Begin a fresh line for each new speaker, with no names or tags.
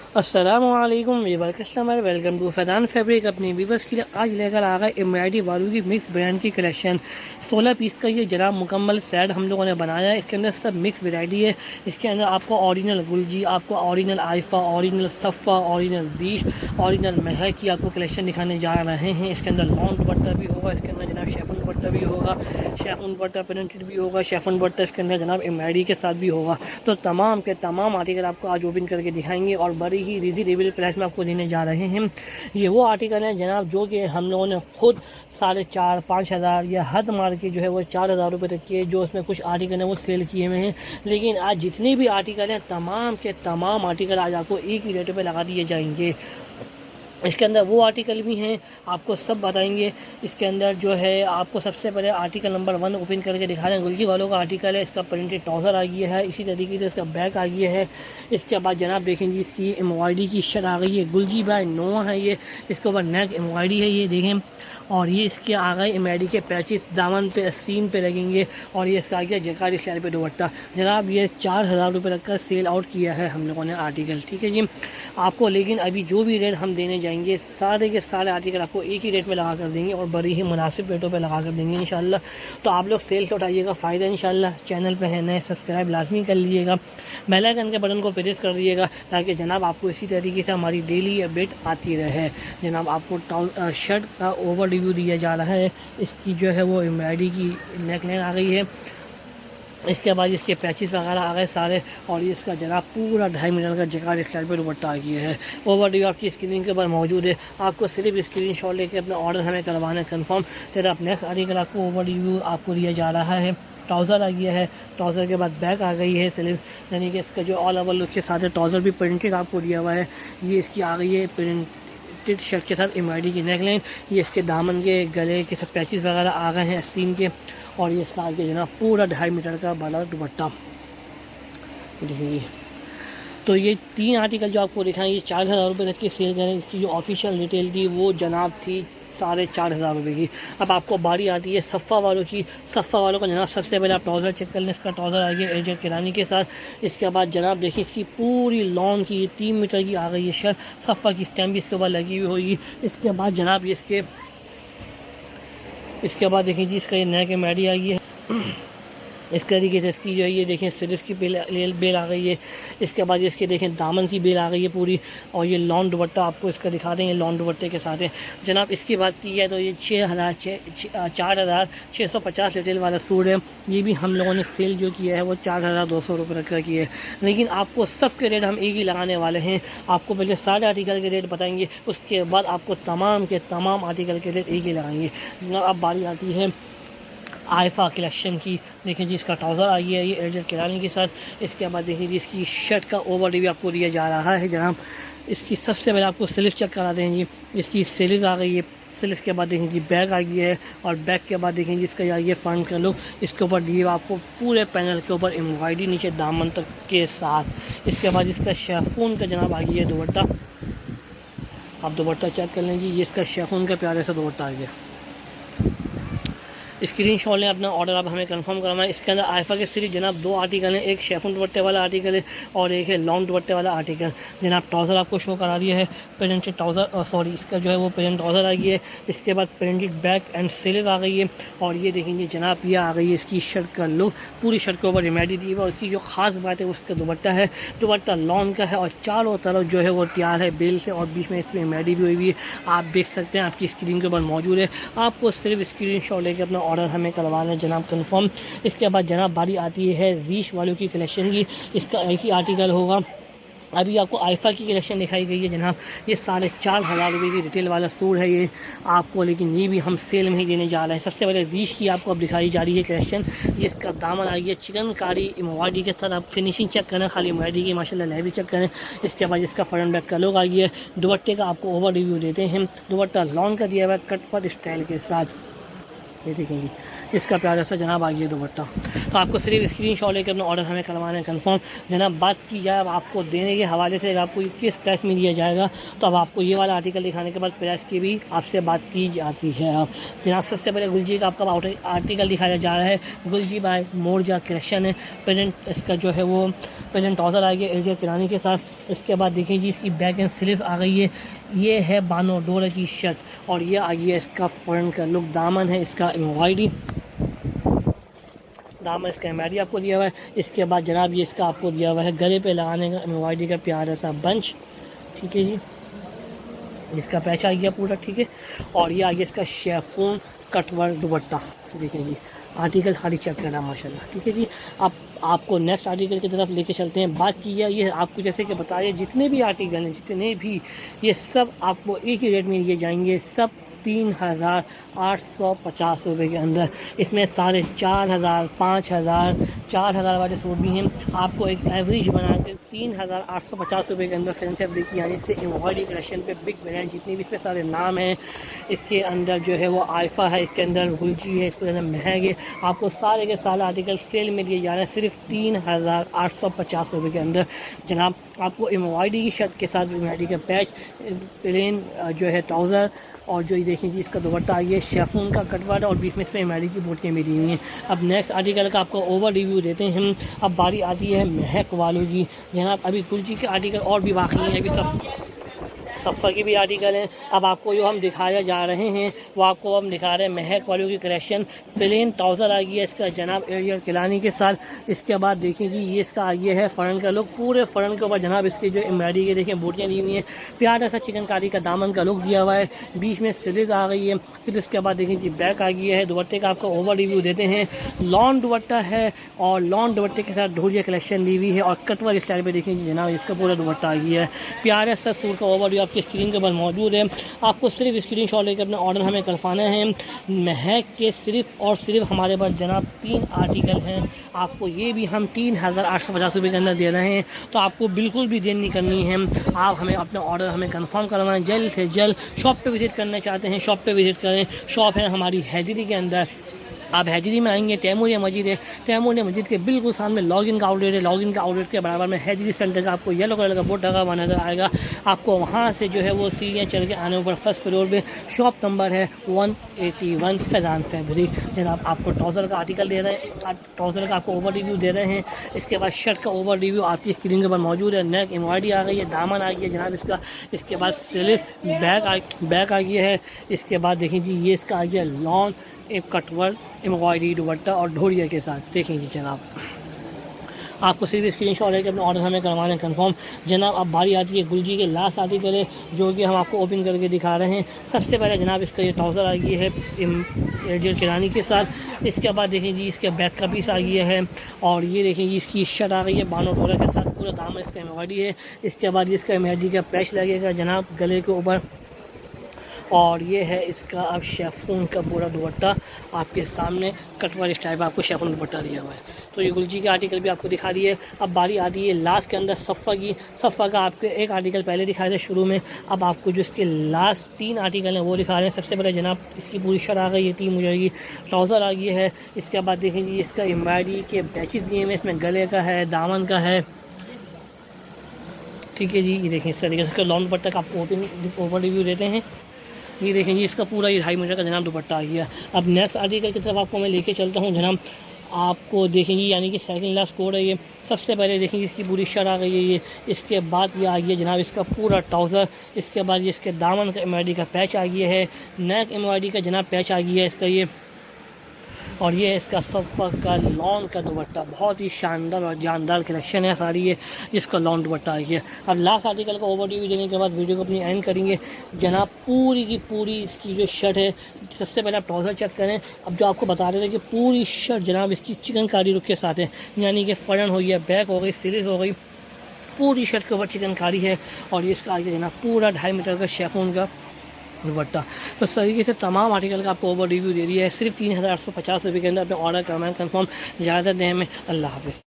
अस्सलामुअलैकुम viewer customer, welcome to Faizan fabric. अपनी viewers के लिए आज लेकर आ गए एम्ब्रॉयडरी वालों की मिक्स ब्रांड की कलेक्शन। 16 पीस का ये जनाब मुकम्मल सेट हम लोगों ने बनाया है। इसके अंदर सब मिक्स वैरायटी है। इसके अंदर आपको ओरिजिनल गुलजी, आपको ओरिजिनल आइफा, ओरिजिनल सफ़ा, ओरिजिनल बीश, ओरिजिनल महक की आपको कलेक्शन दिखाने जा रहे हैं। इसके अंदर लॉन्ग दुपट्टा भी होगा, इसके अंदर जनाब शेफन दुपट्टा भी होगा, शेफन दुपट्टा प्रिंटेड भी होगा, शेफन दुपट्टा इसके अंदर जनाब एम्ब्रॉयडरी के साथ भी होगा। तो तमाम के तमाम आर्टिकल आपको आज ओपन करके दिखाएंगे और बड़ी ही रीज़नेबल प्राइस में आपको देने जा रहे हैं। ये वो आर्टिकल हैं जनाब जो कि हम लोगों ने खुद 4,500-5 हज़ार या हद मार के जो है वो 4,000 रुपये तक के जो उसमें कुछ आर्टिकल हैं वो सेल किए हुए हैं। लेकिन आज जितने भी आर्टिकल हैं तमाम के तमाम आर्टिकल आज आपको एक ही रेट पर लगा दिए जाएंगे। इसके अंदर वो आर्टिकल भी हैं, आपको सब बताएंगे। इसके अंदर जो है आपको सबसे पहले आर्टिकल नंबर 1 ओपन करके दिखा रहे हैं। गुलजी वालों का आर्टिकल है, इसका प्रिंटेड ट्राउज़र आ गया है, इसी तरीके से इसका बैक आ गया है। इसके बाद जनाब देखेंगे इसकी एम्ब्रॉयडरी की शर्ट आ गई है, गुलजी बाय नोआ है ये। इसके ऊपर नेक एम्ब्रॉयडरी है, ये देखें। और ये इसके आ गए एम्ब्रॉयडरी के पैचेस दामन पे आस्तीन पे लगेंगे। और ये इसका आ गया जकारी स्टाइल पे दुपट्टा। जनाब ये 4,000 रुपये तक का सेल आउट किया है हम लोगों ने आर्टिकल, ठीक है जी आपको। लेकिन अभी जो भी रेट हम देने जाएंगे सारे के सारे आर्टिकल आपको एक ही रेट में लगा कर देंगे और बड़ी ही मुनासिब रेटों पे लगा कर देंगे इंशाल्लाह। तो आप लोग सेल से उठाइएगा फ़ायदा इंशाल्लाह। चैनल पे है नए, सब्सक्राइब लाजमी कर लीजिएगा, बेल आइकन के बटन को प्रेस कर दीजिएगा ताकि जनाब आपको इसी तरीके से हमारी डेली अपडेट आती रहे। जनाब आपको शर्ट का ओवर रिव्यू दिया जा रहा है। इसकी जो है वो एम्ब्रॉयडरी की नेकलाइन आ गई है। इसके बाद इसके पैचेस वगैरह आ गए सारे। और ये इसका जनाब पूरा 2.5 मीटर का जकार स्टाइल पर दुपट्टा आ गया है। ओवरव्यू आपकी स्क्रीन के ऊपर मौजूद है। आपको सिर्फ स्क्रीनशॉट लेके अपना ऑर्डर हमें करवाना है कन्फर्म। फिर आप नेक्स्ट आर्टिकल आपको ओवरव्यू आपको दिया जा रहा है। ट्राउज़र आ गया है, ट्राउज़र के बाद बैक आ गई है स्लीव, यानी कि इसका जो ऑल ओवर लुक के साथ है। ट्राउज़र भी प्रिंटेड आपको दिया हुआ है। ये इसकी आ गई है प्रिंटेड शर्ट के साथ एम्ब्रॉयडरी की नेकलाइन। ये इसके दामन के गले के सब पैचेस वगैरह आ गए हैं सीन के। और ये इसका आगे जनाब पूरा 2.5 मीटर का बड़ा दुपट्टा देखिए। तो ये 3 आर्टिकल जो आपको दिखाएं ये 4,000 रुपये तक की सेल करें। इसकी जो ऑफिशियल रिटेल थी वो जनाब थी 4,500 रुपये की। अब आपको बारी आती है सफ़ा वालों की। सफ़ा वालों का जनाब सबसे पहले आप ट्राउज़र चेक कर लें। इसका ट्राउज़र आ गया एजेड किरानी के साथ। इसके बाद जनाब देखिए इसकी पूरी लॉन की 3 मीटर की आ गई है शर्ट। सफ़ा की स्टैम्प भी इसके ऊपर लगी हुई होगी। इसके बाद जनाब ये इसके बाद देखिए जी इसका ये नया के मैडी आ गई है। इस तरीके से इसकी जो है ये देखें सिरिस की बेल आ गई है। इसके बाद इसके देखें दामन की बेल आ गई है पूरी। और ये लॉन दुपट्टा आपको इसका दिखा देंगे, लॉन दुपट्टे के साथ है जनाब। इसकी बात की है तो ये 4,650 रिटेल वाला सूट है। ये भी हम लोगों ने सेल जो किया है वो 4,200 रुपये रख कर की है। लेकिन आपको सब के रेट हम एक ही लगाने वाले हैं। आपको पहले सारे आर्टिकल के रेट बताएंगे, उसके बाद आपको तमाम के तमाम आर्टिकल के रेट एक ही लगाएंगे जनाब। अब बारी आती है आइफा कलेक्शन की। देखिए जी इसका ट्राउज़र आ गया है ये एजेड किरानी के साथ। इसके बाद देखिए जी इसकी शर्ट का ओवर रिव्यू आपको दिया जा रहा है जनाब। इसकी सबसे पहले आपको स्लीव चेक करा दें जी। इसकी स्लीव आ गई है। स्लीव के बाद देखें जी बैग आ गया है। और बैग के बाद देखें जी इसका ये फ्रंट का लुक। इसके ऊपर दिए आपको पूरे पैनल के ऊपर एम्ब्रॉयडरी नीचे दामन तक के साथ। इसके बाद इसका शेफून का जनाब आ गया है दुपट्टा। आप दुपट्टा चेक कर लें जी, ये इसका शेफून का प्यारे सा दुपट्टा आ गया। स्क्रीनशॉट लें, अपना ऑर्डर आप हमें कंफर्म करना है। इसके अंदर आइफा के सिर्फ जनाब 2 आर्टिकल हैं, एक शेफून दुपट्टे वाला आर्टिकल है और एक है लॉन्ग दुपट्टे वाला आर्टिकल। जनाब ट्राउज़र आपको शो करा दिया है, प्रिंटेड ट्राउज़र सॉरी इसका जो है वो प्रिंटेड ट्राउज़र आ गई है। इसके बाद प्रिंटेड बैक एंड स्लीव आ गई है। और ये देखेंगे जनाब ये आ गई है इसकी शर्ट का लुक। पूरी शर्ट के ऊपर एम्ब्रॉयडरी दी है। और इसकी जो ख़ास बात है उसका दुपट्टा है, दुपट्टा लॉन्ग का है और चारों तरफ जो है वो तैयार है बेल से। और बीच में इसमें एम्ब्रॉयडरी भी हुई हुई है, आप देख सकते हैं आपकी स्क्रीन के ऊपर मौजूद है। आपको सिर्फ स्क्रीनशॉट लेकर अपना ऑर्डर हमें करवाना है जनाब कन्फर्म। इसके बाद जनाब बारी आती है रीश वालों की कलेक्शन की। इसका एक ही आर्टिकल होगा। अभी आपको आइफा की कलेक्शन दिखाई गई है जनाब। ये 4,500 रुपये की रिटेल वाला सूट है ये आपको, लेकिन ये भी हम सेल में ही देने जा रहे हैं। सबसे पहले रीश की आपको अब दिखाई जा रही है कलेक्शन। ये इसका दामन आ गया चिकनकारी एम्ब्रॉयडरी के साथ। आप फिनिशिंग चेक करें, खाली एम्ब्रॉयडरी की माशाल्लाह लेवी चेक करें। इसके बाद इसका फ्रंट बैक का लुक आ गया है। दुपट्टे का आपको ओवर रिव्यू देते हैं। दुपट्टा लॉन्ग का दिया हुआ है कट पर स्टाइल के साथ। ये देखेंगे इसका प्यारा सा जनाब आ गया दुपट्टा। तो आपको सिर्फ स्क्रीनशॉट लेकर अपना ऑर्डर हमें करवाना है कन्फर्म। जनाब बात की जाए अब आपको देने के हवाले से, अगर आपको किस प्राइस में दिया जाएगा, तो अब आपको ये वाला आर्टिकल दिखाने के बाद प्राइस की भी आपसे बात की जाती है। अब जनाब सबसे पहले गुलजी का आपका आर्टिकल दिखाया जा रहा है। गुलजी बाय मोरजा कलेक्शन है। प्रेजेंट इसका जो है वो प्रेजेंट ट्राउज़र आ गया एजेड किरानी के साथ। इसके बाद देखिए जी इसकी बैक एंड स्लीव आ गई है। ये है बानो डोर की शर्ट और ये आ गया इसका फ्रंट का लुक। दामन है इसका एम्ब्रॉयडरी, दामन इसका एम्ब्रॉयडरी आपको दिया हुआ है। इसके बाद जनाब ये इसका आपको दिया हुआ है गले पे लगाने का एम्ब्रॉयडरी का प्यारा सा बंच, ठीक है जी, जिसका पैच आ गया पूरा, ठीक है। और ये आ गया इसका शेफून कटवर दुपट्टा, देखिए जी आर्टिकल खाली चेक करना माशाल्लाह, ठीक है जी। अब आपको नेक्स्ट आर्टिकल की तरफ लेके चलते हैं। बात की है ये आपको जैसे कि बताया जितने भी आर्टिकल हैं, जितने भी, ये सब आपको एक ही रेट में लिए जाएंगे, सब 3850 रुपये के अंदर। इसमें 4500, 5000, 4000 वाले सूट भी हैं। आपको एक एवरेज बना के 3850 रुपये के अंदर फैंसेफ देखिए, यानी इससे एम्ब्रॉयडरी कलेक्शन पे बिग ब्रांड जितने भी इसमें सारे नाम हैं, इसके अंदर जो है वो आइफा है, इसके अंदर गुलजी है, इसके अंदर महंग है। आपको सारे के सारे आर्टिकल सेल में दिए जा रहे हैं सिर्फ 3850 रुपये के अंदर। जनाब आपको एम्ब्रॉयडरी की शर्ट के साथ एम्ब्रॉयडरी का पैच, प्लेन जो है ट्राउज़र, और जो ये देखें जी इसका दुपट्टा आ गया शेफून का कटवाट और बीच में इसमें एम्ब्रॉयडरी की बूटियाँ भी दी हुई हैं। अब नेक्स्ट आर्टिकल का आपको ओवर रिव्यू देते हैं हम। अब बारी आती है महक वालों की। जनाब अभी गुलजी के आर्टिकल और भी बाकी हैं, अभी सब सफ़र की भी आर्टिकल हैं। अब आपको जो हम दिखाया जा रहे हैं वो आपको हम दिखा रहे हैं महक वालों की कलेक्शन। प्लेन ट्राउज़र आ गया इसका जनाब एरियल किलानी के साथ। इसके बाद देखिए जी ये इसका आ गया है फ्रंट का लुक, पूरे फ्रंट के ऊपर जनाब इसके जो एम्ब्रॉयडरी के देखें बूटियाँ दी हुई हैं, प्यारा सा चिकनकारी का दामन का लुक दिया हुआ है, बीच में स्लीव्स आ गई है। फिर इसके बाद देखिए जी बैक आ गया है। दुपट्टे का आपको ओवर रिव्यू देते हैं। लॉन दुपट्टा है और लॉन दुपट्टे के साथ ढोलिया कलेक्शन दी हुई है और कटवर स्टाइल पर देखिए जी जनाब इसका पूरा दुपट्टा आ गया है। प्यारा सा सूट का ओवर आपकी स्क्रीन के ऊपर मौजूद है। आपको सिर्फ स्क्रीनशॉट लेकर अपना ऑर्डर हमें करवाना है। महक के सिर्फ और सिर्फ हमारे पास जनाब 3 आर्टिकल हैं। आपको ये भी हम 3850 रुपये के अंदर दे रहे हैं, तो आपको बिल्कुल भी देर नहीं करनी है। आप हमें अपना ऑर्डर हमें कंफर्म करवाना है जल्द से जल्द। शॉप पे विज़िट करना चाहते हैं शॉप पे विज़िट करें। शॉप है हमारी हैदरी के अंदर। आप हैदरी में आएंगे, तैमूरिया मस्जिद है, तैमूरिया मस्जिद के बिल्कुल सामने लॉगिन का आउटलेट है। लॉगिन का आउटलेट के बराबर में हैदरी सेंटर का आपको येलो कलर का बोर्ड लगा हुआ नज़र आएगा। आपको वहाँ से जो है वो सीढ़ियाँ चल के आने ऊपर फर्स्ट फ्लोर में शॉप नंबर है 181 फैज़ान फैब्रिक। जनाब आपको ट्राउज़र का आर्टिकल दे रहे हैं, ट्राउज़र का आपको ओवर रिव्यू दे रहे हैं। इसके बाद शर्ट का ओवर रिव्यू आपकी स्क्रीन के ऊपर मौजूद है। नेक एम्ब्रॉयडरी आ गई है, दामन आ गया जनाब इसका। इसके बाद स्लीव बैक आ गया है। इसके बाद देखिए जी ये इसका आ गया लॉन एक कटवर एम्ब्रॉयडरी दुपट्टा और ढोलिया के साथ। देखेंगे जनाब आपको सिर्फ स्क्रीनशॉट लेकर अपना ऑर्डर हमें करवाना है कंफर्म। जनाब अब बारी आती है गुलजी के लास्ट आर्टिकल है जो कि हम आपको ओपन करके दिखा रहे हैं। सबसे पहले जनाब इसका ये ट्राउज़र आ गया है एजेड किरानी के साथ। इसके बाद देखें जी इसके बैक का पीस आ गया है और ये देखें जी इसकी शर्ट आ गई है बानो डोरा के साथ, पूरा दामन इसका एम्ब्रॉयडरी है। इसके बाद इसका एम्ब्रॉयडरी का पैच लगेगा जनाब गले के ऊपर और ये है इसका अब शेफून का पूरा दुपट्टा आपके सामने कटवर स्टाइल में आपको शेफून दुपट्टा दिया हुआ है। तो ये गुलजी के आर्टिकल भी आपको दिखा दिए। अब बारी आती है लास्ट के अंदर सफ़ा की। सफ़ा का आपको एक आर्टिकल पहले दिखाया था शुरू में, अब आपको जो इसके लास्ट 3 आर्टिकल हैं वो दिखा रहे हैं। सबसे पहले जनाब इसकी पूरी शर्ट आ गई है, 3 मीटर की ट्राउज़र आ गई है। इसके बाद देखें जी इसका एम्ब्रॉयडरी के पैचेस दिए हुए, इसमें गले का है, दामन का है, ठीक है जी। ये देखें इस तरीके से लॉन्ग दुपट्टा का आपको ओवर रिव्यू देते हैं। ये देखें जी इसका पूरा ये 2.5 मीटर का जनाब दुपट्टा आ गया। अब नेक्स्ट आर्टिकल की तरफ आपको मैं लेके चलता हूँ जनाब। आपको देखेंगे यानी कि सेकंड लास्ट कोड है ये। सबसे पहले देखेंगे इसकी पूरी शर्ट आ गई है ये। इसके बाद ये आ गया जनाब इसका पूरा ट्राउज़र। इसके बाद ये इसके दामन का एम्ब्रॉयडरी का पैच आ गया है, नेक एम्ब्रॉयडरी का जनाब पैच आ गया है इसका ये। और ये इसका सफ़ा का लॉन का दुपट्टा, बहुत ही शानदार और जानदार कलेक्शन है सारी ये, जिसका लॉन दुपट्टा आ गया। अब लास्ट आर्टिकल का ओवरव्यू देने के बाद वीडियो को अपनी एंड करेंगे जनाब। पूरी की पूरी इसकी जो शर्ट है, सबसे पहले आप ट्राउज़र चेक करें। अब जो आपको बता रहे थे कि पूरी शर्ट जनाब इसकी चिकनकारी रुख के साथ है, यानी कि फ्रंट हो गया, बैक हो गई, सीरीज़ हो गई, पूरी शर्ट के ऊपर चिकनकारी है। और ये इसका आगे जनाब पूरा 2.5 मीटर का शेफून का दुपट्टा। तो इस तरीके से तमाम आर्टिकल का आपको ओवर रिव्यू दे दिया है। सिर्फ 3850 रुपये के अंदर अपने ऑर्डर करना है कंफर्म। इजाज़त दें हमें, अल्लाह हाफ़िज़।